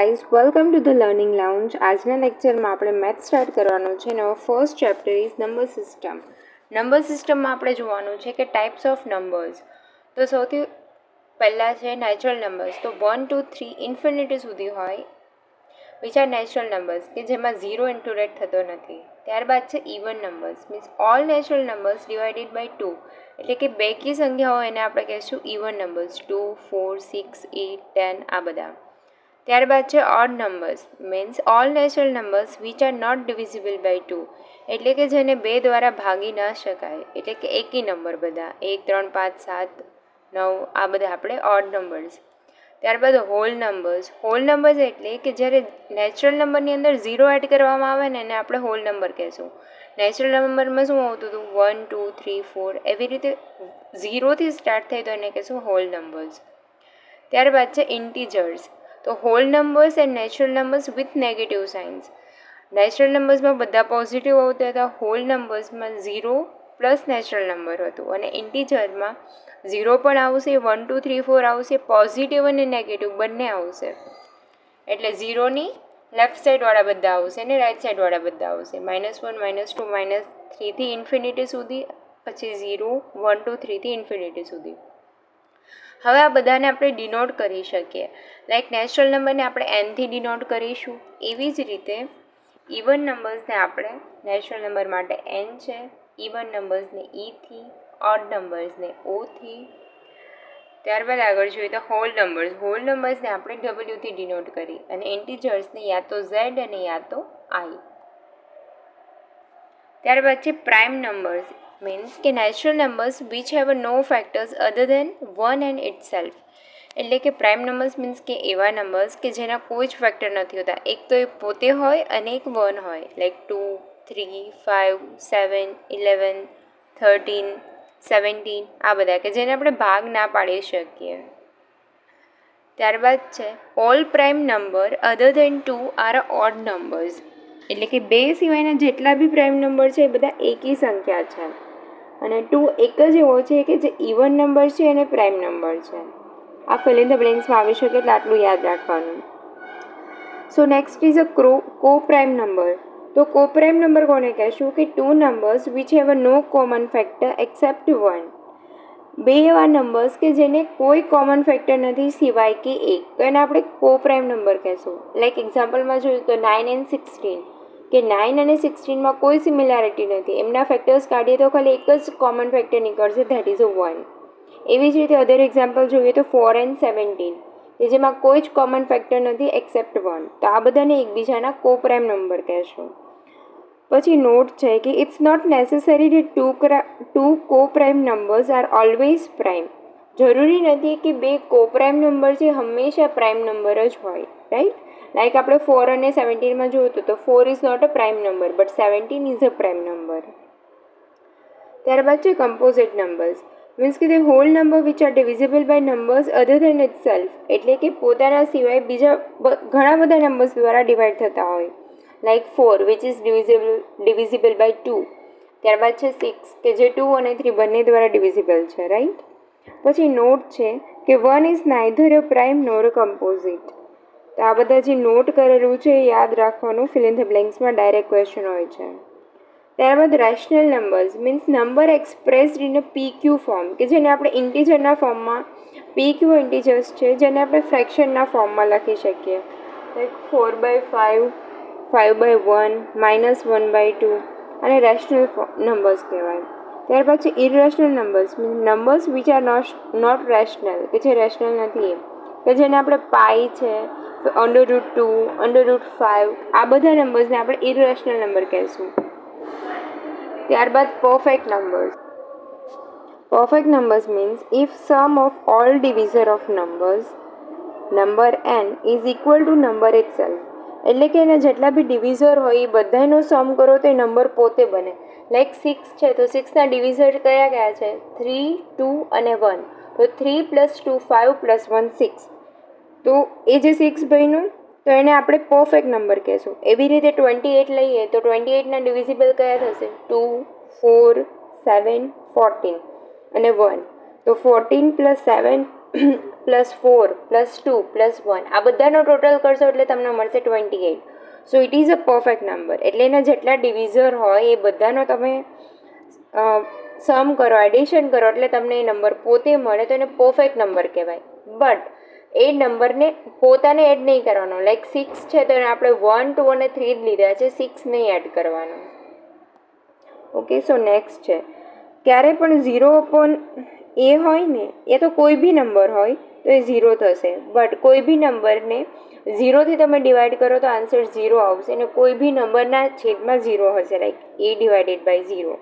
Guys welcome to the learning lounge. આજના લેક્ચરમાં આપણે મેથ સ્ટાર્ટ કરવાનું છે અને first chapter is number system. Number સિસ્ટમમાં આપણે જોવાનું છે કે ટાઈપ્સ ઓફ નંબર્સ. તો સૌથી પહેલાં છે નેચરલ નંબર્સ. તો 1 2 3 ઇન્ફિનિટી સુધી હોય વિચ આર નેચરલ નંબર્સ કે જેમાં 0 ઇન્ક્લુડેડ થતો નથી. ત્યારબાદ છે even numbers means all natural numbers divided by 2 એટલે કે બેકી સંખ્યાઓ એને આપણે કહીશું ઇવન નંબર્સ 2 4 6 8 10 આ બધા. ત્યારબાદ છે odd numbers means all natural numbers which are not divisible by 2 એટલે કે જેને 2 દ્વારા ભાગી ના શકાય એટલે કે એકી નંબર બધા 1 3 5 7 9 આ બધા આપણે ઓડ નંબર્સ. ત્યારબાદ હોલ નંબર્સ. હોલ નંબર્સ એટલે કે જ્યારે નેચરલ નંબરની અંદર 0 એડ કરવામાં આવે ને એને આપણે હોલ નંબર કહેશું. નેચરલ નંબરમાં શું આવતું હતું 1 2 3 4 એવી રીતે 0થી સ્ટાર્ટ થાય તો એને કહેશું હોલ નંબર્સ. ત્યારબાદ છે ઇન્ટીજર્સ. તો whole numbers and natural numbers with negative signs. Natural નંબર્સમાં બધા પોઝિટિવ આવતા હતા, હોલ નંબર્સમાં 0 પ્લસ નેચરલ નંબર હતું અને ઇન્ટીજરમાં 0 પણ આવશે, 1 2 3 4 આવશે, પોઝિટિવ અને નેગેટિવ બંને આવશે. એટલે 0ની લેફ્ટ સાઈડવાળા બધા આવશે અને રાઈટ સાઈડવાળા બધા આવશે. -1 -2 -3થી ઇન્ફિનિટી સુધી, પછી 0 1 2 3થી ઇન્ફિનિટી સુધી. હવે આ બધાને આપણે ડિનોટ કરી શકીએ. લાઈક નેચરલ નંબરને આપણે એનથી ડિનોટ કરીશું, એવી જ રીતે ઇવન નંબર્સને આપણે નેચરલ નંબર માટે એન છે, ઇવન નંબર્સને ઈથી, ઓડ નંબર્સને ઓથી. ત્યારબાદ આગળ જોઈએ તો હોલ નંબર્સ. હોલ નંબર્સને આપણે ડબલ્યુથી ડિનોટ કરી અને ઇન્ટીજર્સને યા તો ઝેડ અને યા તો આઈ. ત્યારબાદ છે પ્રાઇમ નંબર્સ મીન્સ કે natural numbers which have no factors other than 1 and itself. એટલે કે પ્રાઇમ નંબર્સ મીન્સ કે એવા નંબર્સ કે જેના કોઈ જ ફેક્ટર નથી હોતા. એક તો એ પોતે હોય અને એક 1 હોય. લાઈક 2 3 5 7 11 13 17 આ બધા કે જેને આપણે ભાગ ના પાડી શકીએ. ત્યારબાદ છે ઓલ પ્રાઇમ નંબર અધર દેન 2 આર ઓડ નંબર્સ. એટલે કે 2 સિવાયના જેટલા બી પ્રાઇમ નંબર છે એ બધા એકી સંખ્યા છે અને 2 એક જ એવો છે કે જે ઇવન નંબર છે અને પ્રાઇમ નંબર છે. આ ફિલ ઇન ધ બ્લેન્ક્સમાં આવી શકે એટલે આટલું યાદ રાખવાનું. સો નેક્સ્ટ ઇઝ અ કો પ્રાઇમ નંબર. તો કો પ્રાઇમ નંબર કોને કહેશું કે 2 numbers which have no common factor except 1. 2 એવા નંબર્સ કે જેને કોઈ કોમન ફેક્ટર નથી સિવાય કે એક, તો એને આપણે કો પ્રાઇમ નંબર કહેશું. લાઈક એક્ઝામ્પલમાં જોયું તો 9 and 16 કે 9 અને 16માં કોઈ સિમિલારિટી નથી, એમના ફેક્ટર્સ કાઢીએ તો ખાલી એક જ કોમન ફેક્ટર નીકળશે, ધેટ ઇઝ અ 1. એવી જ રીતે અધર એક્ઝામ્પલ જોઈએ તો 4 and 17 કે જેમાં કોઈ જ કોમન ફેક્ટર નથી એક્સેપ્ટ 1, તો આ બધાને એકબીજાના કો પ્રાઇમ નંબર કહેશું. પછી નોટ છે કે ઇટ્સ નોટ નેસેસરી કે ટુ કો prime numbers are always prime. જરૂરી નથી કે 2 કો પ્રાઇમ નંબર છે હંમેશા પ્રાઇમ નંબર જ હોય, રાઈટ. લાઈક આપણે 4 અને 17માં જોયું તો 4 is not a prime number but 17 is a prime number. ત્યારબાદ છે કમ્પોઝિટ નંબર્સ મીન્સ કે તે whole number which are divisible by numbers other than itself. એટલે કે પોતાના સિવાય બીજા ઘણા બધા નંબર્સ દ્વારા ડિવાઈડ થતા હોય. Like 4 which is divisible by 2. ત્યારબાદ છે 6 કે જે 2 અને 3 બંને દ્વારા ડિવિઝિબલ છે, રાઈટ. પછી નોટ છે કે 1 is neither a prime nor a composite. તો આ બધા જે નોટ કરેલું છે એ યાદ રાખવાનું, ફિલ ઇન ધ બ્લેન્ક્સમાં ડાયરેક્ટ ક્વેશ્ચન હોય છે. ત્યારબાદ rational numbers means number expressed in a PQ form કે જેને આપણે ઇન્ટીજરના ફોર્મમાં, PQ ઇન્ટીજર્સ છે જેને આપણે ફ્રેક્શનના ફોર્મમાં લખી શકીએ. લાઈક 4/5 5/1 -1/2 અને રેશનલ નંબર્સ કહેવાય. ત્યાર પછી irrational numbers numbers which are not rational કે જે રેશનલ નથી, કે જેને આપણે પાઈ છે, √2 √5 આ બધા નંબર્સને આપણે ઇરરેશનલ નંબર કહેશું. ત્યારબાદ perfect numbers. Perfect numbers means if sum of all divisor of number n is equal to number itself. એટલે કે એના જેટલા બી ડિવિઝર હોય એ બધાનો સમ કરો તો એ નંબર પોતે બને. લાઈક 6 છે તો 6ના ડિવિઝર કયા કયા છે 3 2 અને 1. તો 3 + 2 5 + 1 6. તો એ જે 6 બન્યું તો એને આપણે પરફેક્ટ નંબર કહેશું. એવી રીતે 28 લઈએ તો 28ના ડિવિઝિબલ કયા થશે 2 4 7 14 અને 1. તો 14 + 7 +4 +2 +1 આ બધાનો ટોટલ કરશો એટલે તમને મળશે 28. So it is a perfect number. એટલે એના જેટલા ડિવિઝર હોય એ બધાનો તમે સમ કરો, એડિશન કરો એટલે તમને એ નંબર પોતે મળે તો એને પરફેક્ટ નંબર કહેવાય. બટ એ નંબરને પોતાને એડ નહીં કરવાનો. લાઈક 6 છે તો એને આપણે 1, 2 અને 3 જ લીધા છે, 6 નહીં એડ કરવાનો. ઓકે, સો નેક્સ્ટ છે ક્યારે પણ 0/a હોય ને, એ તો કોઈ બી નંબર હોય તો એ 0 થશે. બટ કોઈ બી નંબરને 0થી તમે ડિવાઈડ કરો તો આન્સર 0 આવશે અને કોઈ બી નંબરના છેદમાં 0 હશે. Like a/0.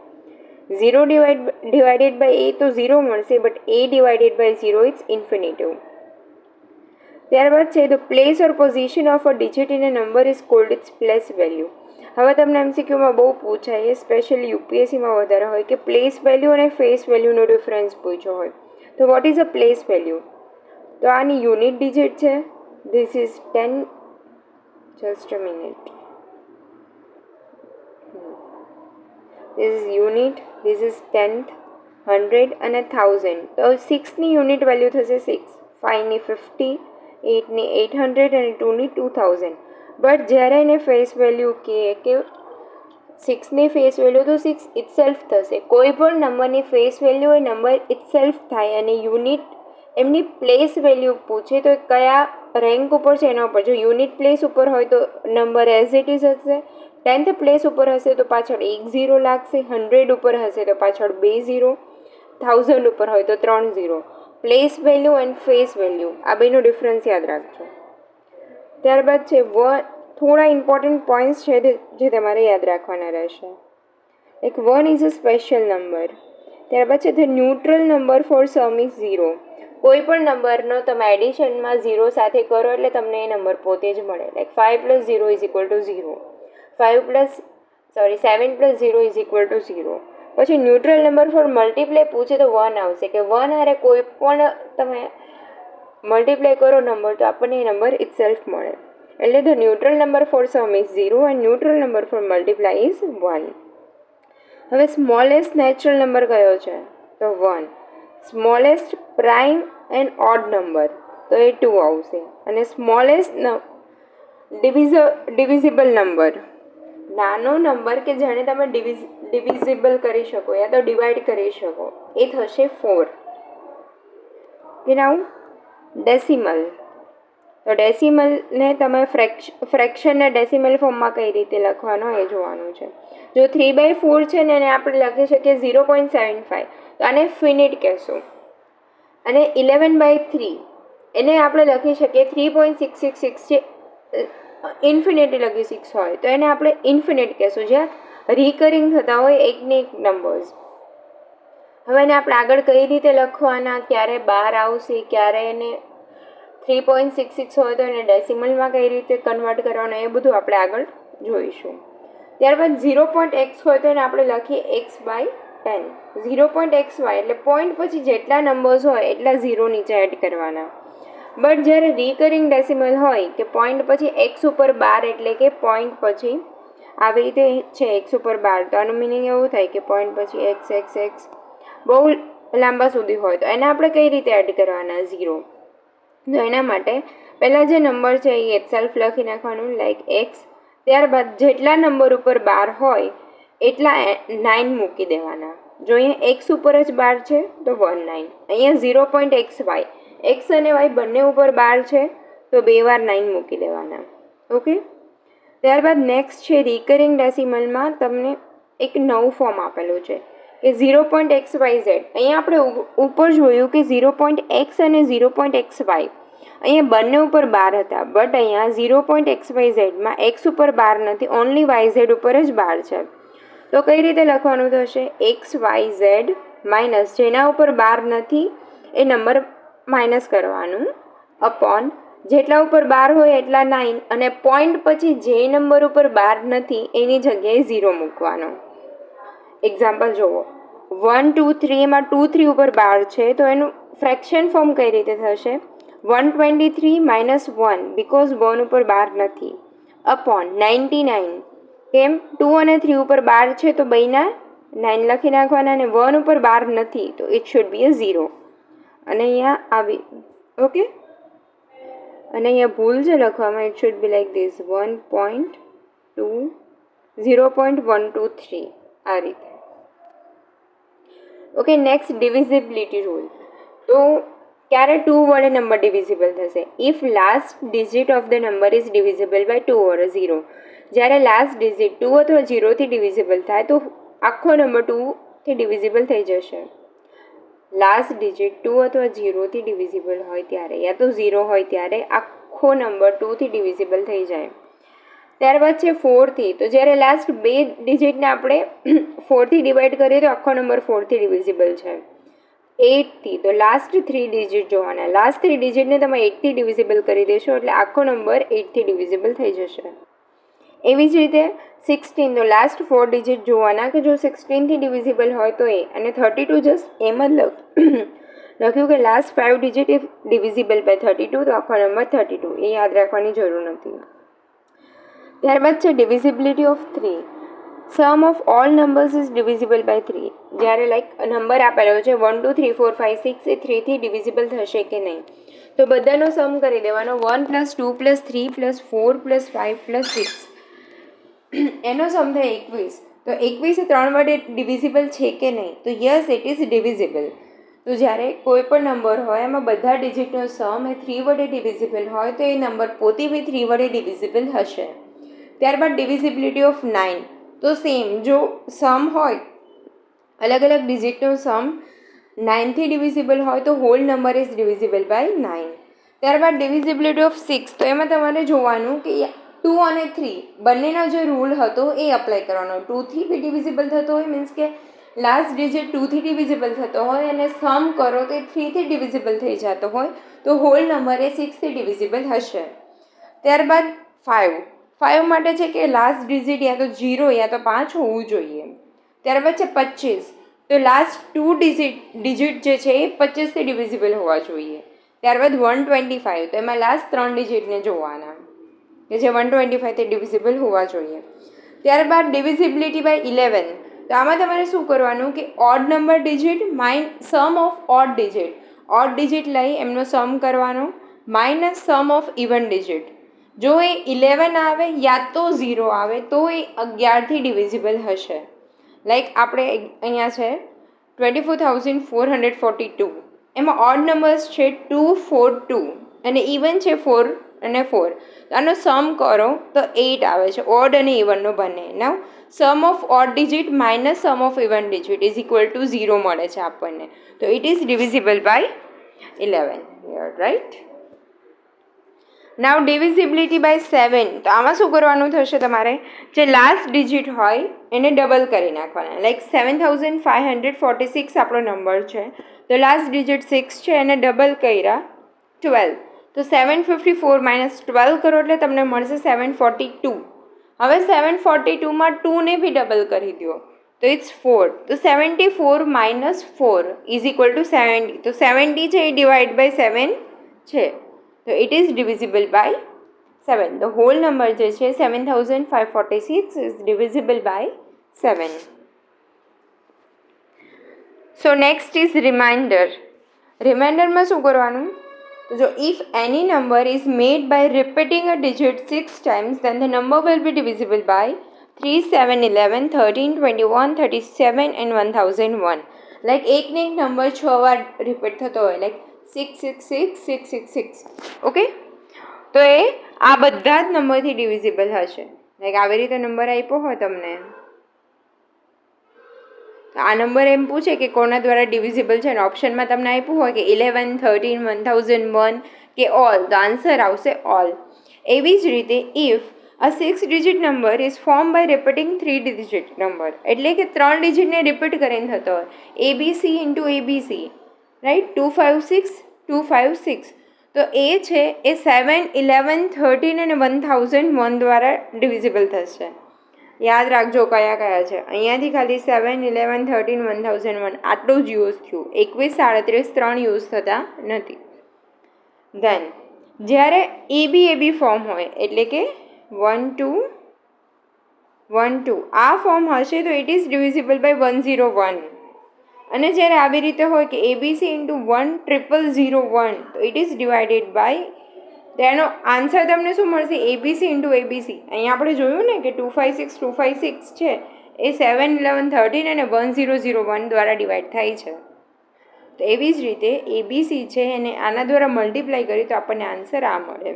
0 divided by a તો 0 મળશે, બટ a/0 ઇઝ ઇન્ફિનિટિવ. ત્યારબાદ છે the place or position of a digit in a number is called its place value. હવે તમને MCQમાં બહુ પૂછાય, સ્પેશિયલી યુપીએસસીમાં વધારે હોય કે પ્લેસ વેલ્યુ અને ફેસ વેલ્યુનો ડિફરન્સ પૂછ્યો હોય. તો what is a place value? તો આની યુનિટ ડિજિટ છે. This is 10. Just a minute. This is unit, this is 10th, 100 અને 1000. તો 6ની યુનિટ વેલ્યુ થશે 6, 5ની 50, 8ની 800 અને 2ની 2000. બટ જ્યારે એને ફેસ વેલ્યુ કહે કે 6ની ફેસ વેલ્યુ તો 6 ઇટસેલ્ફ થશે. કોઈ પણ નંબરની ફેસ વેલ્યુ એ નંબર ઇટસેલ્ફ થાય અને યુનિટ એમની પ્લેસ વેલ્યુ પૂછે તો કયા રેન્ક ઉપર છે એના ઉપર. જો યુનિટ પ્લેસ ઉપર હોય તો નંબર એઝ ઇટ ઇઝ હશે, 10th પ્લેસ ઉપર હશે તો પાછળ 1 0 લાગશે, 100 ઉપર હશે તો પાછળ 2 0, 1000 ઉપર હોય તો 3 0. Place value and face value આ બેનો ડિફરન્સ યાદ રાખજો. ત્યારબાદ છે થોડા ઇમ્પોર્ટન્ટ પોઈન્ટ્સ છે જે તમારે યાદ રાખવાના રહેશે. એક 1 ઇઝ અ સ્પેશિયલ નંબર. ત્યારબાદ છે the neutral number for sum is 0. કોઈ પણ નંબરનો તમે એડિશનમાં 0 સાથે કરો એટલે તમને એ નંબર પોતે જ મળે. લાઈક 5 + 0 = 0, 7 + 0 = 0. પછી ન્યુટ્રલ નંબર ફોર મલ્ટીપ્લાય પૂછે તો 1 આવશે કે 1 હારે કોઈ પણ તમે મલ્ટીપ્લાય કરો નંબર તો આપણને એ નંબર ઇટસેલ્ફ મળે. એટલે the neutral number for sum is 0 and neutral number for multiply is 1. હવે સ્મોલેસ્ટ નેચરલ નંબર કયો છે? તો 1. Smallest prime and odd number તો એ 2 આવશે. અને સ્મોલેસ્ટ ડિવિઝિબલ નંબર, નાનો નંબર કે જેને તમે ડિવિઝિબલ કરી શકો યા તો ડિવાઈડ કરી શકો, એ થશે 4. કે નાઉ ડેસિમલ. તો ડેસિમલને તમે ફ્રેક્શનને ડેસિમલ ફોર્મમાં કઈ રીતે લખવાનો એ જોવાનું છે. જો 3/4 છે ને એને આપણે લખી શકીએ 0.75, તો આને ફિનિટ કહેશું. અને 11/3 એને આપણે લખી શકીએ 3.666 છે. ઇન્ફિનિટી લખી 6 હોય તો એને આપણે ઇન્ફિનિટ કહેશું, જ્યાં રિકરિંગ થતા હોય એકને એક નંબર્સ. હવે એને આપણે આગળ કઈ રીતે લખવાના, ક્યારે બહાર આવશે, ક્યારે એને 3.66 હોય તો એને ડેસિમલમાં કઈ રીતે કન્વર્ટ કરવાના એ બધું આપણે આગળ જોઈશું. ત્યારબાદ 0.x હોય તો એને આપણે લખીએ x/10. 0.xy એટલે પોઈન્ટ પછી જેટલા નંબર્સ હોય એટલા 0 નીચે એડ કરવાના. બટ જ્યારે રિકરિંગ ડેસિમલ હોય કે પોઈન્ટ પછી x ઉપર 12 એટલે કે પોઈન્ટ પછી આવી રીતે છે x ઉપર 12, તો આનું મિનિંગ એવું થાય કે પોઈન્ટ પછી x બહુ લાંબા સુધી હોય તો એને આપણે કઈ રીતે એડ કરવાના 0. તો એના માટે પહેલાં જે નંબર છે એ ઇટસેલ્ફ લખી નાખવાનું લાઈક x. ત્યારબાદ જેટલા નંબર ઉપર 12 હોય એટલા 9 મૂકી દેવાના. જો અહીંયા x ઉપર જ 12 છે તો 19. અહીંયા 0.xy, x અને y બંને ઉપર 12 છે તો 2 વાર 9 મૂકી દેવાના. ઓકે. ત્યારબાદ નેક્સ્ટ છે રિકરિંગ ડેસિમલમાં તમને એક નવું ફોર્મ આપેલું છે કે 0.xyz. અહીંયા આપણે ઉપર જોયું કે 0.x અને 0.xy અહીંયા બંને ઉપર 12 હતા, બટ અહીંયા 0.xyzમાં x ઉપર 12 નથી, ઓનલી yz ઉપર જ 12 છે. તો કઈ રીતે લખવાનું થશે? xyz માઇનસ જેના ઉપર 12 નથી એ નંબર માઇનસ કરવાનું અપોન જેટલા ઉપર 12 હોય એટલા 9 અને પોઈન્ટ પછી જે નંબર ઉપર 12 નથી એની જગ્યાએ 0 મૂકવાનો. એક્ઝામ્પલ જુઓ, 1 2 3 એમાં 2 3 ઉપર 12 છે તો એનું ફ્રેક્શન ફોર્મ કઈ રીતે થશે? 123 - 1 બીકોઝ 1 ઉપર 12 નથી અપોન 99. કેમ? 2 અને 3 ઉપર 12 છે તો બેના 9 લખી નાખવાના અને 1 ઉપર 12 નથી તો ઇટ શુડ બી અ 0. અને અહીંયા આવી, ઓકે. અને અહીંયા ભૂલ છે લખવામાં, it should be like this 0.123 આ રીતે. Okay, next divisibility rule. તો ક્યારે 2 વડે નંબર ડિવિઝિબલ થશે? If last digit of the number is divisible by 2 or 0. જ્યારે લાસ્ટ ડિજિટ 2 અથવા 0થી ડિવિઝિબલ થાય તો આખો નંબર 2થી ડિવિઝિબલ થઈ જશે. લાસ્ટ ડિજિટ 2 અથવા 0થી ડિવિઝિબલ હોય ત્યારે, યા તો 0 હોય ત્યારે આખો નંબર 2થી ડિવિઝિબલ થઈ જાય. ત્યારબાદ છે 4થી. તો જ્યારે લાસ્ટ 2 ડિજિટને આપણે 4થી ડિવાઈડ કરીએ તો આખો નંબર 4થી ડિવિઝિબલ છે. 8થી. તો લાસ્ટ 3 ડિજિટ જોવાના. લાસ્ટ 3 ડિજિટને તમે 8થી ડિવિઝિબલ કરી દેશો એટલે આખો નંબર 8થી ડિવિઝિબલ થઈ જશે. એવી જ રીતે 16. તો લાસ્ટ 4 ડિજિટ જોવાના કે જો 16થી ડિવિઝિબલ હોય તો એ, અને 32 જસ્ટ એમ જ લખ્યું કે last 5 digit if divisible by 32 તો આખો નંબર 32. એ યાદ રાખવાની જરૂર નથી. ત્યારબાદ છે divisibility of 3. Sum of all numbers is divisible by 3. જ્યારે લાઈક નંબર આપેલો છે 1 2 3 4 5 6 એ 3થી ડિવિઝિબલ થશે કે નહીં, તો બધાનો સમ કરી દેવાનો. 1 + 2 + 3 + 4 + 5 + 6 એનો સમ થાય 21. તો 21 એ 3 વડે ડિવિઝિબલ છે કે નહીં? તો યસ, ઇટ ઇઝ ડિવિઝિબલ. તો જ્યારે કોઈ પણ નંબર હોય એમાં બધા ડિજિટનો સમ એ 3 વડે ડિવિઝિબલ હોય તો એ નંબર પોતે બી 3 વડે ડિવિઝિબલ હશે. ત્યારબાદ ડિવિઝિબિલિટી ઓફ 9. તો સેમ, જો સમ હોય અલગ અલગ ડિજિટનો સમ 9થી ડિવિઝિબલ હોય તો whole number is divisible by 9. ત્યારબાદ ડિવિઝિબિલિટી ઓફ 6. તો એમાં તમારે જોવાનું કે 2 અને 3 બંનેનો જે રૂલ હતો એ અપ્લાય કરવાનો. 2થી બી ડિવિઝિબલ થતો હોય, મીન્સ કે લાસ્ટ ડિજિટ 2થી ડિવિઝિબલ થતો હોય અને સમ કરો તો એ 3થી ડિવિઝિબલ થઈ જતો હોય તો હોલ નંબર એ 6થી ડિવિઝિબલ હશે. ત્યારબાદ 5. 5 માટે છે કે લાસ્ટ ડિજિટ યા તો 0 યા તો 5 હોવું જોઈએ. ત્યારબાદ છે 25. તો લાસ્ટ 2 ડિજિટ જે છે એ 25થી ડિવિઝિબલ હોવા જોઈએ. ત્યારબાદ 125. તો એમાં લાસ્ટ 3 ડિજિટને જોવાના કે જે 125થી ડિવિઝિબલ હોવા જોઈએ. ત્યારબાદ ડિવિઝિબિલિટી બાય 11. તો આમાં તમારે શું કરવાનું કે odd number digit sum of odd digit. Odd digit લઈ એમનો સમ કરવાનો minus sum of even digit. જો એ 11 આવે યા તો 0 આવે તો એ 11થી ડિવિઝિબલ હશે. લાઈક આપણે અહીંયા છે 24,442. એમાં ઓડ નંબર્સ છે 2 4 2 અને ઇવન છે 4 અને 4. આનો સમ કરો તો 8 આવે છે, ઓડ અને ઇવનનો બંને. Now sum of odd digit minus sum of even digit is equal to 0 મળે છે આપણને. તો it is divisible by 11. Right. Now divisibility by 7. તો આમાં શું કરવાનું થશે? તમારે જે લાસ્ટ ડિજિટ હોય એને ડબલ કરી નાખવાના. લાઈક 7,546 આપણો નંબર છે, તો લાસ્ટ ડિજિટ 6 છે એને ડબલ કર્યા 12. તો 754 - 12 કરો એટલે તમને મળશે 742. હવે 742માં 2ને બી ડબલ કરી દો તો ઇટ્સ 4. તો 74 - 4 ઇઝ ઇક્વલ ટુ 70. તો 70 છે એ ડિવાઈડ બાય 7 છે, તો ઇટ ઇઝ ડિવિઝિબલ બાય 7. તો હોલ નંબર જે છે 7,546 is divisible by 7. So next is remainder. રિમાઇન્ડરમાં શું કરવાનું? તો જો if any number is made by repeating a digit 6 times then the number will be divisible by 3, 7, 11, 13, 21, 37 and 1001. Like એકને એક નંબર 6 વાર રિપીટ થતો હોય, લાઈક 666 666. ઓકે, તો એ આ બધા જ નંબરથી ડિવિઝિબલ હશે. લાઈક આવી રીતે નંબર આપ્યો હોય તમને, આ નંબર એમ પૂછે કે કોના દ્વારા ડિવિઝિબલ છે, અને ઓપ્શનમાં તમને આપ્યું હોય કે 11, 13, 1001 કે ઓલ, તો આન્સર આવશે ઓલ. એવી જ રીતે if a 6 digit number is form by repeating 3 digit number, એટલે કે 3 ડિજિટને રિપીટ કરીને થતો હોય ABC ઇન્ટુ ABC, રાઈટ, 256 256. તો એ છે એ 7, 11, 13 અને 1001 દ્વારા ડિવિઝિબલ થશે. યાદ રાખજો કયા કયા છે. અહીંયાથી ખાલી 7, 11, 13, 1001 આટલું જ યુઝ થયું. 21, 37 3 યુઝ થતા નથી. ધેન જ્યારે AB ફોર્મ હોય એટલે કે 1 2 1 2 આ ફોર્મ હશે તો ઇટ ઇઝ ડિવિઝિબલ બાય 101. અને જ્યારે આવી રીતે હોય કે એબીસી ઇન્ટુ 10001 તો ઇટ ઇઝ ડિવાઇડેડ બાય, તેનો આન્સર તમને શું મળશે? ABC into ABC. અહીંયા આપણે જોયું ને કે 256 છે એ 7, 11, 13 અને 1001 દ્વારા ડિવાઈડ થાય છે. તો એવી જ રીતે એબીસી છે એને આના દ્વારા મલ્ટીપ્લાય કરી તો આપણને આન્સર આ મળે.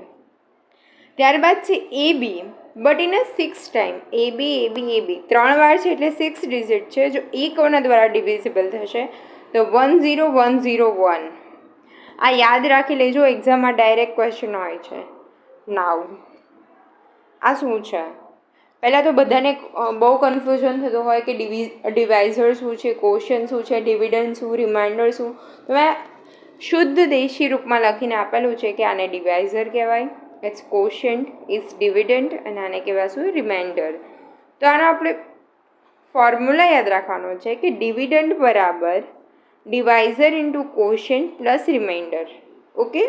ત્યારબાદ છે એબી, બટ ઇન અ 6 ટાઈમ. એબી 3 વાર છે એટલે 6 ડિજિટ છે. જો એ કોના દ્વારા ડિવિઝિબલ થશે તો 10101. આ યાદ રાખી લેજો, એક્ઝામમાં ડાયરેક્ટ ક્વેશ્ચન હોય છે. નાવ આ શું છે? પહેલાં તો બધાને બહુ કન્ફ્યુઝન થતું હોય કે ડિવાઇઝર શું છે, ક્વોશન્ટ શું છે, ડિવિડન્ડ શું, રિમાઇન્ડર શું. તો મેં શુદ્ધ દેશી રૂપમાં લખીને આપેલું છે કે આને ડિવાઇઝર કહેવાય, ઇટ્સ ક્વોશન્ટ, ઇટ્સ ડિવિડન્ડ, અને આને કહેવાશું રિમાઇન્ડર. તો આનો આપણે ફોર્મ્યુલા યાદ રાખવાનો છે કે ડિવિડન્ડ બરાબર divisor into quotient plus remainder. Okay,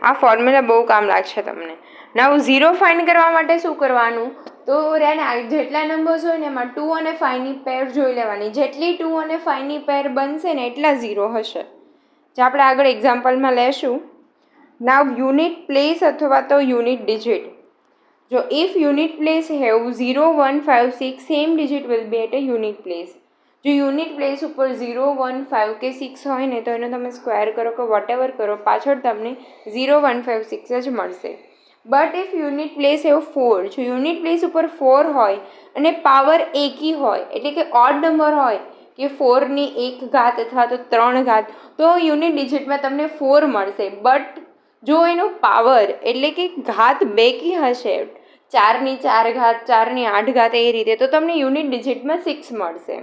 આ ફોર્મ્યુલા બહુ કામ લાગશે તમને. નાવ 0 ફાઇન્ડ કરવા માટે શું કરવાનું? તો જેટલા નંબર્સ હોય ને એમાં 2 અને 5ની પેર જોઈ લેવાની. જેટલી 2 અને 5ની પેર બનશે ને એટલા 0 હશે, જે આપણે આગળ એક્ઝામ્પલમાં લેશું. નાવ યુનિટ પ્લેસ અથવા તો યુનિટ ડિજિટ. જો if unit place have 0, 1, 5, 6 same digit will be at a unit place. જો યુનિટ પ્લેસ ઉપર 0, 1, 5 કે 6 હોય ને તો એનો તમે સ્ક્વેર કરો કે વોટેવર કરો, પાછળ તમને 0, 1, 5, 6 જ મળશે. બટ ઇફ યુનિટ પ્લેસ એવો 4, જો યુનિટ પ્લેસ ઉપર 4 હોય અને પાવર એકી હોય, એટલે કે ઓડ નંબર હોય કે 4ની 1 ઘાત અથવા તો 3 ઘાત, તો યુનિટ ડિજિટમાં તમને 4 મળશે. બટ જો એનો પાવર એટલે કે ઘાત બેકી હશે, 4ની 4 ઘાત, 4ની 8 ઘાત, એ રીતે, તો તમને યુનિટ ડિજિટમાં 6 મળશે.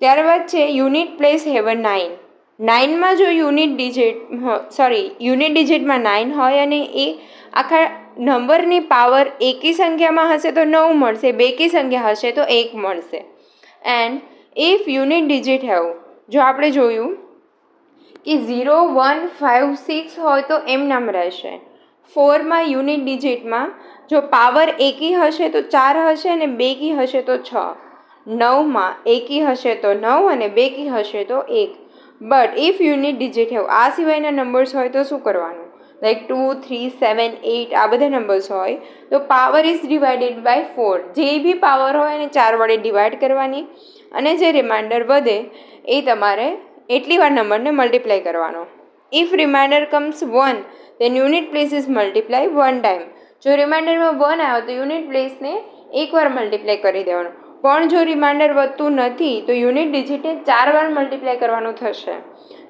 ત્યારબાદ છે યુનિટ પ્લેસ હેવ 9. 9માં જો યુનિટ ડિજિટમાં 9 હોય અને એ આખા નંબરની પાવર એકી સંખ્યામાં હશે તો 9 મળશે, બેકી સંખ્યા હશે તો 1 મળશે. And if unit digit have, જો આપણે જોયું કે 0, 1, 5, 6 હોય તો એમ નામ રહેશે. 4માં યુનિટ ડિજિટમાં જો પાવર એકી હશે તો 4 હશે અને બેકી હશે તો 6. 9માં એકી હશે તો 9 અને બેકી હશે તો 1. But if unit digit have આ સિવાયના નંબર્સ હોય તો શું કરવાનું? લાઈક 2, 3, 7, 8 આ બધા નંબર્સ હોય તો પાવર ઇઝ ડિવાઇડેડ બાય 4. જે બી પાવર હોય એને 4 વડે ડિવાઈડ કરવાની અને જે રિમાઇન્ડર વધે એ તમારે એટલી વાર નંબરને મલ્ટીપ્લાય કરવાનો. If reminder comes 1 then unit place is multiply 1 time. જો રિમાઇન્ડરમાં 1 આવ્યો તો યુનિટ પ્લેસને એકવાર મલ્ટીપ્લાય કરી દેવાનું. પણ જો રિમાઇન્ડર વધતું નથી તો યુનિટ ડિજિટને 4 વાર મલ્ટીપ્લાય કરવાનું થશે.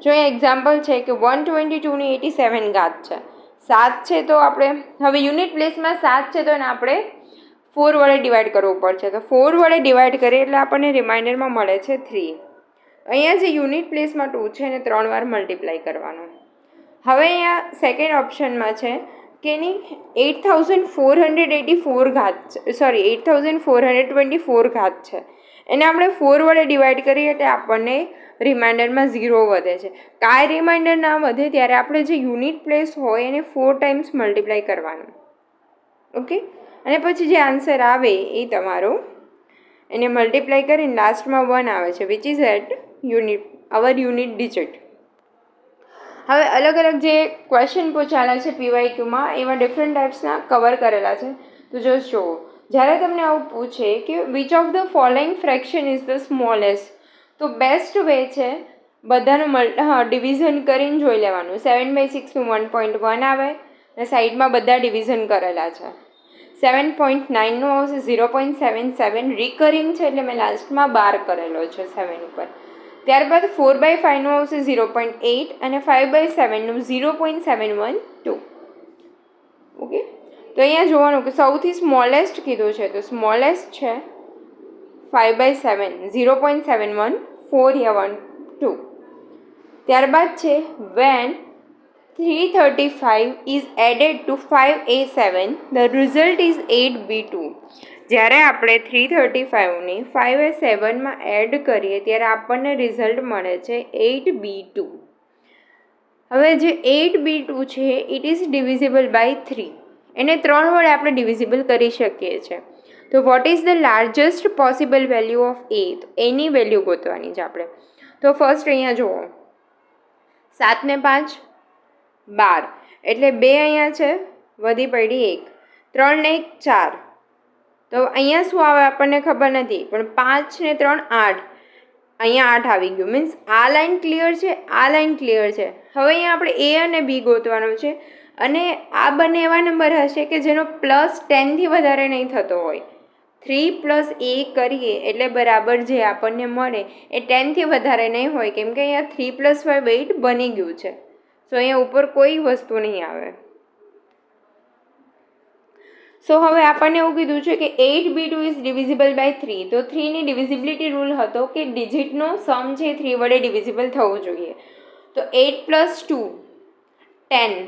જો એ એક્ઝામ્પલ છે કે 122ની 87 ઘાત છે, 7 છે તો આપણે હવે યુનિટ પ્લેસમાં 7 છે તો એને આપણે 4 વડે ડિવાઈડ કરવું પડશે. તો 4 વડે ડિવાઈડ કરીએ એટલે આપણને રિમાઇન્ડરમાં મળે છે 3. અહીંયા જે યુનિટ પ્લેસમાં 2 છે એને 3 વાર મલ્ટીપ્લાય કરવાનું. હવે અહીંયા સેકન્ડ ઓપ્શનમાં છે કે એની 8424 ઘાત છે, 8424 ઘાત છે, એને આપણે 4 વડે ડિવાઈડ કરીએ એટલે આપણને રિમાઇન્ડરમાં 0 વધે છે. કાંઈ રિમાઇન્ડર ના વધે ત્યારે આપણે જે યુનિટ પ્લેસ હોય એને 4 ટાઈમ્સ મલ્ટીપ્લાય કરવાનું. ઓકે, અને પછી જે આન્સર આવે એ તમારો એને મલ્ટીપ્લાય કરીને લાસ્ટમાં 1 આવે છે, which is at unit digit. હવે અલગ અલગ જે ક્વેશ્ચન પૂછાયેલા છે પીવાયક્યુમાં એવા ડિફરન્ટ ટાઈપ્સના કવર કરેલા છે. તો જો જુઓ, જ્યારે તમને આવું પૂછે કે which of the following fraction is the smallest, તો બેસ્ટ વે છે બધાનું ડિવિઝન કરીને જોઈ લેવાનું. 7/6નું 1.1 આવે અને સાઈડમાં બધા ડિવિઝન કરેલા છે. 7.9નું આવશે 0.77, રિકરિંગ છે એટલે મેં લાસ્ટમાં 12 કરેલો છે 7 ઉપર. ત્યારબાદ 4/5નું આવશે 0.8 અને 5/7નું 0.712. ઓકે, તો અહીંયા જોવાનું કે સૌથી સ્મોલેસ્ટ કીધું છે તો સ્મોલેસ્ટ છે 5/7, 0.71412. ત્યારબાદ છે when 335 is added to 5A7 the result is 8B2. જ્યારે આપણે 335ને 5A7માં એડ કરીએ ત્યારે આપણને રિઝલ્ટ મળે છે 8B2. હવે જે 8B2 છે ઇટ ઇઝ ડિવિઝિબલ બાય 3. એને 3 વડે આપણે ડિવિઝિબલ કરી શકીએ છીએ. તો what is the largest possible value of A? તો એની વેલ્યુ ગોતવાની છે આપણે. તો ફર્સ્ટ અહીંયા જુઓ, 7 ને 5 12, એટલે 2 અહીંયા છે, વધી પડી 1, 3 ને 1 4. તો અહીંયા શું આવે આપણને ખબર નથી, પણ 5 ને 3 8, અહીંયા 8 આવી ગયું. મીન્સ આ લાઈન ક્લિયર છે, આ લાઈન ક્લિયર છે. હવે અહીંયા આપણે એ અને બી ગોતવાનું છે, અને આ બંને એવા નંબર હશે કે જેનો પ્લસ 10થી વધારે નહીં થતો હોય. 3 + a કરીએ એટલે બરાબર જે આપણને મળે એ 10થી વધારે નહીં હોય, કેમ કે અહીંયા 3 + 5 8 બની ગયું છે. સો અહીંયા ઉપર કોઈ વસ્તુ નહીં આવે. સો હવે આપણને એવું કીધું છે કે 8b2 ઇઝ ડિવિઝિબલ બાય 3. તો 3ની ડિવિઝિબિલિટી રૂલ હતો કે ડિજિટનો સમ છે 3 વડે ડિવિઝિબલ થવું જોઈએ. તો 8 + 2 10.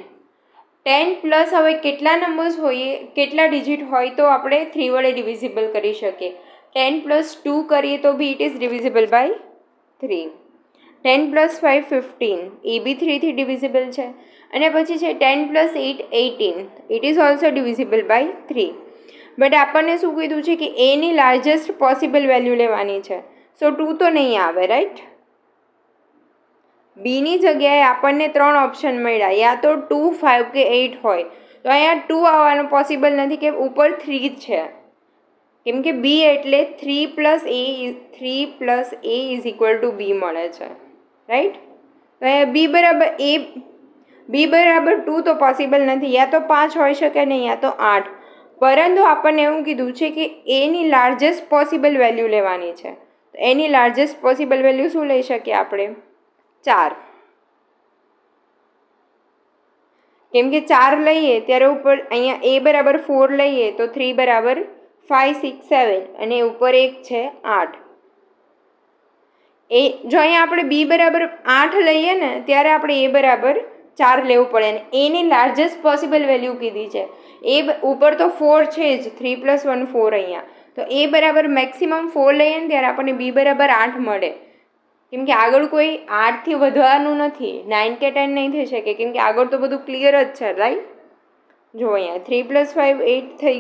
10 પ્લસ હવે કેટલા નંબર્સ હોય, કેટલા ડિજિટ હોય તો આપણે 3 વડે ડિવિઝિબલ કરી શકીએ. 10 + 2 કરીએ તો B it is divisible by 3. 10 + 5 15, A B 3થી ડિવિઝિબલ છે. અને પછી છે 10 + 8 18, it is also divisible by 3. But આપણને શું કીધું છે કે એની લાર્જેસ્ટ પોસિબલ વેલ્યુ લેવાની છે. સો 2 તો નહીં આવે, રાઈટ. બીની જગ્યાએ આપણને 3 ઓપ્શન મળ્યા, યા તો 2 5 કે 8 હોય. તો અહીંયા 2 આવવાનું પોસિબલ નથી કે ઉપર 3 જ છે, કેમ કે બી એટલે 3 + a = b મળે છે, રાઈટ. તો અહીંયા બી બરાબર 2 તો પોસિબલ નથી, યા તો 5 હોઈ શકે ને યા તો 8. પરંતુ આપણને એવું કીધું છે કે એની લાર્જેસ્ટ પોસિબલ વેલ્યુ લેવાની છે. તો એની લાર્જેસ્ટ પોસિબલ વેલ્યુ શું લઈ શકીએ આપણે? 4. કેમ કે 4 લઈએ ત્યારે ઉપર અહીંયા a બરાબર 4 લઈએ તો 3 બરાબર 5 6 7, અને ઉપર 1 છે 8. જો અહીંયા આપણે b બરાબર 8 લઈએ ને ત્યારે આપણે a બરાબર 4 લેવું પડે, અને એની લાર્જેસ્ટ પોસિબલ વેલ્યુ કીધી છે. એ ઉપર તો 4 છે જ, 3 + 1 4 અહીંયા. તો a બરાબર મેક્સિમમ 4 લઈએ ને ત્યારે આપણને b બરાબર 8 મળે, કેમ કે આગળ કોઈ 8થી વધવાનું નથી, 9 કે 10 નહીં થઈ શકે, કેમ કે આગળ તો બધું ક્લિયર જ છે, રાઈટ. જો અહીંયા 3 + 5 8 થઈ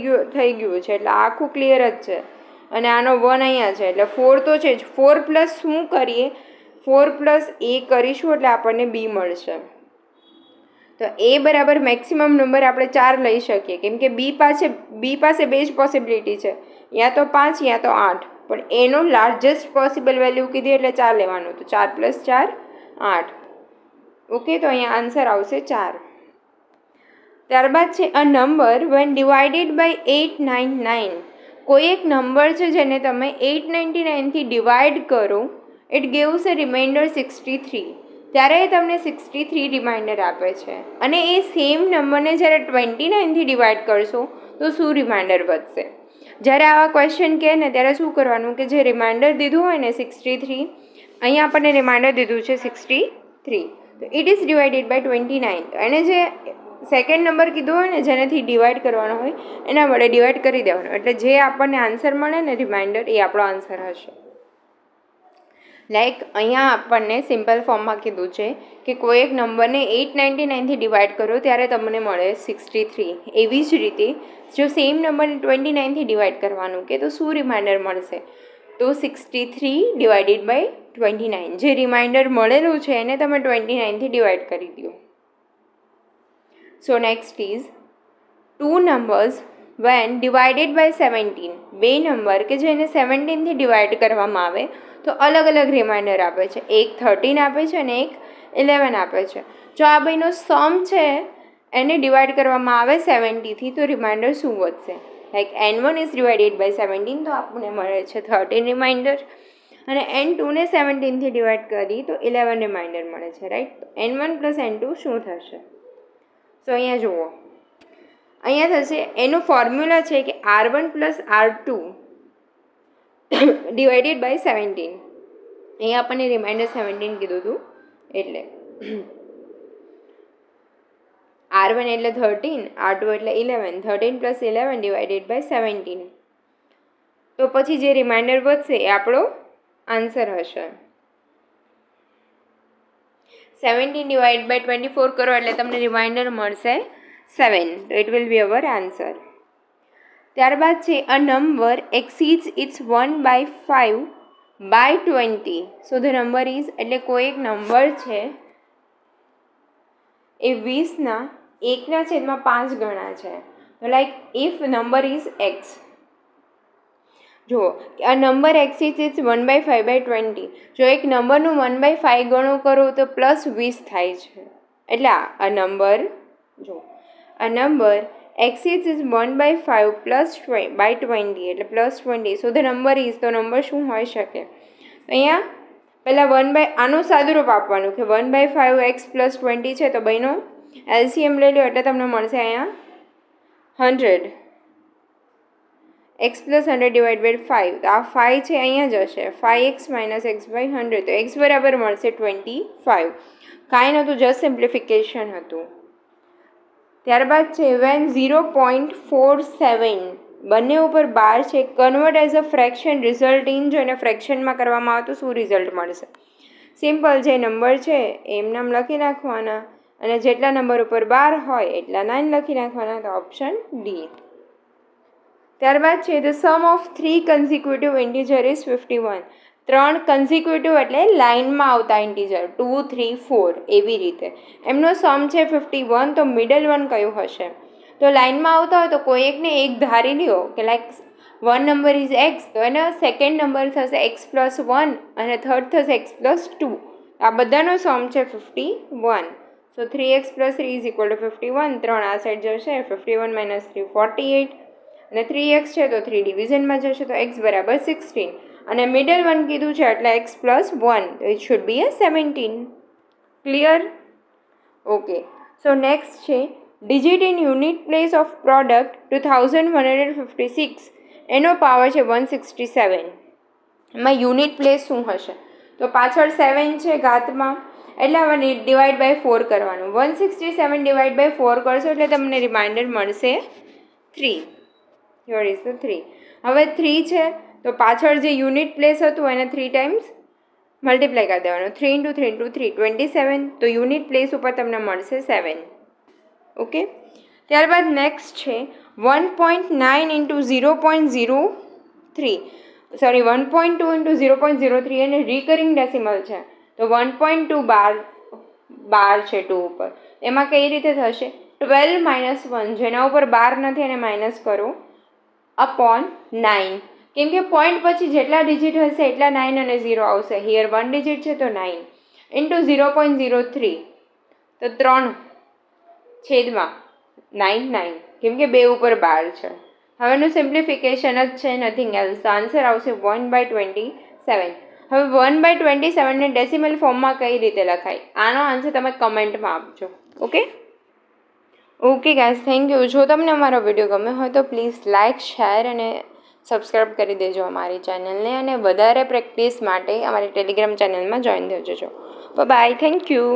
ગયું છે, એટલે આખું ક્લિયર જ છે. અને આનો 1 અહીંયા છે, એટલે 4 તો છે જ. 4 + શું કરીએ, 4 + a કરીશું એટલે આપણને b મળશે. તો a બરાબર મેક્સિમમ નંબર આપણે 4 લઈ શકીએ, કેમ કે બી પાસે બે જ પોસિબિલિટી છે, યા તો 5 યા તો 8. પણ એનો લાર્જેસ્ટ પોસિબલ વેલ્યુ કીધી એટલે 4 લેવાનું. તો 4 + 4 8. ઓકે, તો અહીંયા આન્સર આવશે 4. ત્યારબાદ છે a number when divided by 899. કોઈ એક નંબર છે જેને તમે 899થી ડિવાઈડ કરો, ઇટ ગિવ્સ અ રિમાઇન્ડર 63. ત્યારે એ તમને 63 રિમાઇન્ડર આપે છે. અને એ સેમ નંબરને જ્યારે 29થી ડિવાઈડ કરશો તો શું રિમાઇન્ડર વધશે? જ્યારે આવા ક્વેશ્ચન કહે ને ત્યારે શું કરવાનું કે જે રિમાઇન્ડર દીધું હોય ને 63, અહીંયા આપણને રિમાઇન્ડર દીધું છે 63, તો ઇટ ઇઝ ડિવાઇડેડ બાય 29. એને જે સેકન્ડ નંબર કીધો હોય ને જેનાથી ડિવાઈડ કરવાનો હોય એના વડે ડિવાઈડ કરી દેવાનો, એટલે જે આપણને આન્સર મળે ને રિમાઇન્ડર એ આપણો આન્સર હશે. લાઈક અહીંયા આપણને સિમ્પલ ફોર્મમાં કીધું છે કે કોઈ એક નંબરને 899થી ડિવાઈડ કરો ત્યારે તમને મળે 63. એવી જ રીતે જો સેમ નંબરને 29થી ડિવાઈડ કરવાનું કે તો શું રિમાઇન્ડર મળશે? તો 63 ડિવાઇડેડ બાય 29. જે રિમાઇન્ડર મળેલું છે એને તમે 29થી ડિવાઈડ કરી દો. સો next is 2 numbers when divided by 17. બે નંબર કે જેને 17થી ડિવાઈડ કરવામાં આવે તો અલગ અલગ રિમાઇન્ડર આપે છે. એક 13 આપે છે અને એક 11 આપે છે. જો આ બેનો સમ છે એને ડિવાઈડ કરવામાં આવે 70થી તો રિમાઇન્ડર શું વધશે? Like n1 is divided by 17 તો આપણને મળે છે 13 રિમાઇન્ડર, અને n2ને 17થી ડિવાઈડ કરી તો 11 રિમાઇન્ડર મળે છે, રાઈટ. n1 + n2 શું થશે? સો અહીંયા જુઓ, અહીંયા થશે એનું ફોર્મ્યુલા છે કે r1 + r2 ડિવાઇડેડ બાય 17. અહીંયા આપણને રિમાઇન્ડર 17 કીધું હતું, એટલે r1 એટલે 13, r2 એટલે 11, 13 + 11 ડિવાઇડેડ બાય 17. તો પછી જે રિમાઇન્ડર વધશે એ આપણો આન્સર હશે. 17 ડિવાઇડ બાય 24 કરો એટલે તમને રિમાઇન્ડર મળશે 7. તો it will be our answer. ત્યારબાદ છે a number exceeds its 1/5 by 20. So the number is, એટલે કોઈ એક નંબર છે એ 20ના 1/5 ગણા છે. તો like if number is x, જુઓ આ નંબર એક્સીડ્સ ઇટ્સ 1/5 by 20. જો એક નંબરનું 1/5 ગણું કરું તો +20 થાય છે. એટલે આ નંબર, જો આ નંબર એક્સીડ્સ ઇઝ 1/5 by 20 એટલે +20. સો ધ નંબર ઇઝ, તો નંબર શું હોઈ શકે? અહીંયા પહેલાં આનું સાદુરૂપ આપવાનું કે 1/5 x + 20 છે, તો બેનો એલસીએમ લઈ લો એટલે તમને મળશે અહીંયા 100. x + 100 / 5, તો આ 5 છે અહીંયા જ હશે, 5x - x/100, તો x બરાબર મળશે 25. કાંઈ નહોતું, જસ્ટ સિમ્પ્લિફિકેશન હતું. ત્યારબાદ છે વેન 0.47 બંને ઉપર 12 છે, convert as a fraction result in, જો એને ફ્રેક્શનમાં કરવામાં આવે તો શું રિઝલ્ટ મળશે? સિમ્પલ, જે નંબર છે એમ નામ લખી નાખવાના અને જેટલા નંબર ઉપર 12 હોય એટલા 9 લખી નાખવાના, તો ઓપ્શન ડી. ત્યારબાદ છે the sum of 3 consecutive integer is 51. 3 consecutive એટલે લાઇનમાં આવતા ઇન્ટીજર 2, 3, 4 એવી રીતે એમનો સમ છે 51. તો મિડલ વન કયું હશે? તો લાઇનમાં આવતા હોય તો કોઈ એકને એક ધારી લ્યો કે લાઈક 1 નંબર ઇઝ એક્સ, તો એનો સેકન્ડ નંબર થશે x + 1 અને થર્ડ થશે x + 2. આ બધાનો સમ છે 51. સો 3x + 3 = 51. 3 આ સાઈડ જશે, 51 - 3 48 અને 3x છે તો 3 ડિવિઝનમાં જશે, તો x બરાબર 16. અને મિડલ વન કીધું છે એટલે x + 1, તો it should be 17. Clear? Okay. So next છે digit in unit place of product 2156, એનો પાવર છે 167. એમાં યુનિટ પ્લેસ શું હશે? તો પાછળ 7 છે ઘાતમાં, એટલે હવે ડિવાઈડ બાય 4 કરવાનું. 167 ડિવાઈડ બાય 4 કરશો એટલે તમને રિમાઇન્ડર મળશે 3. Here is the 3. હવે 3 છે તો પાછળ જે યુનિટ પ્લેસ હતું એને 3 ટાઈમ્સ મલ્ટીપ્લાય કરી દેવાનું. 3 × 3 × 3 27, તો યુનિટ પ્લેસ ઉપર તમને મળશે 7. ઓકે. ત્યારબાદ નેક્સ્ટ છે 1.9 × 0.03, સોરી 1.2 × 0.03 એને રિકરિંગ ડેસિમલ છે, તો 1.2 બાર છે 2 ઉપર, એમાં કઈ રીતે થશે? 12 - 1, જેના ઉપર 12 નથી એને માઇનસ કરો અપોન 9, કેમ કે પોઈન્ટ પછી જેટલા ડિજિટ હશે એટલા 9 અને 0 આવશે. હિયર 1 ડિજિટ છે તો 9 ઇન્ટુ 0.03, તો 3/9, કેમ કે 2 ઉપર 12 છે. હવેનું સિમ્પ્લિફિકેશન જ છે, નથિંગ એલ્સ. આન્સર આવશે 1/27. હવે 1/27 ને ડેસિમલ ફોર્મમાં કઈ રીતે લખાય? આનો આન્સર તમે કમેન્ટમાં આપજો. Okay guys, thank you. જો તમને અમારો વિડીયો ગમ્યો હોય તો પ્લીઝ લાઇક, શેર અને સબસ્ક્રાઈબ કરી દેજો અમારી ચેનલને, અને વધારે પ્રેક્ટિસ માટે અમારી ટેલિગ્રામ ચેનલમાં જોઈન થઈ જજો. Bye, thank you.